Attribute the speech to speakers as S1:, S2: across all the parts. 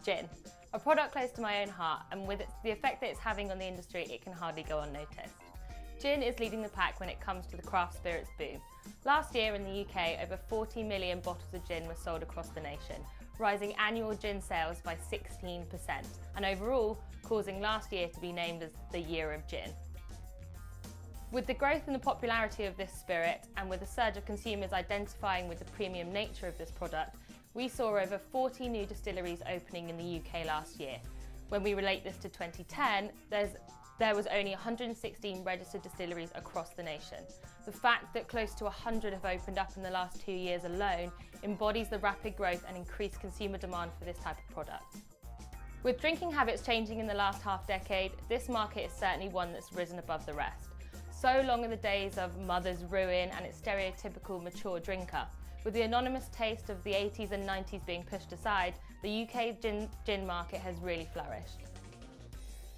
S1: Gin, a product close to my own heart, and with the effect that it's having on the industry, it can hardly go unnoticed. Gin is leading the pack when it comes to the craft spirits boom. Last year in the UK, over 40 million bottles of gin were sold across the nation, rising annual gin sales by 16%, and overall causing last year to be named as the Year of Gin. With the growth in the popularity of this spirit, and with a surge of consumers identifying with the premium nature of this product, we saw over 40 new distilleries opening in the UK last year. When we relate this to 2010, there was only 116 registered distilleries across the nation. The fact that close to 100 have opened up in the last 2 years alone embodies the rapid growth and increased consumer demand for this type of product. With drinking habits changing in the last half decade, this market is certainly one that's risen above the rest. So long are the days of mother's ruin and its stereotypical mature drinker. With the anonymous taste of the 80s and 90s being pushed aside, the UK gin market has really flourished.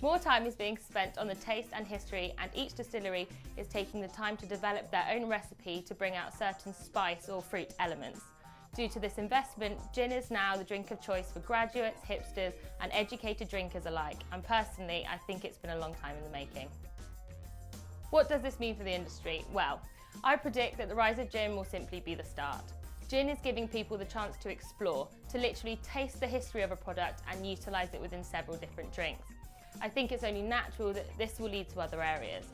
S1: More time is being spent on the taste and history, and each distillery is taking the time to develop their own recipe to bring out certain spice or fruit elements. Due to this investment, gin is now the drink of choice for graduates, hipsters and educated drinkers alike, and personally I think it's been a long time in the making. What does this mean for the industry? Well, I predict that the rise of gin will simply be the start. Gin is giving people the chance to explore, to literally taste the history of a product and utilise it within several different drinks. I think it's only natural that this will lead to other areas.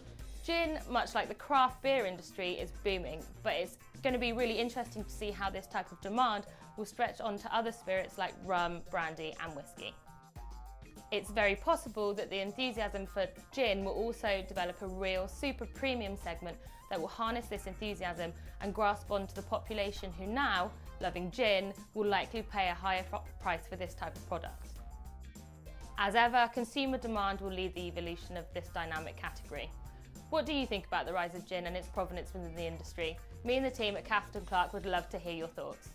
S1: Gin, much like the craft beer industry, is booming, but it's going to be really interesting to see how this type of demand will stretch onto other spirits like rum, brandy and whiskey. It's very possible that the enthusiasm for gin will also develop a real super premium segment that will harness this enthusiasm and grasp onto the population who now, loving gin, will likely pay a higher price for this type of product. As ever, consumer demand will lead the evolution of this dynamic category. What do you think about the rise of gin and its provenance within the industry? Me and the team at Cafton Clark would love to hear your thoughts.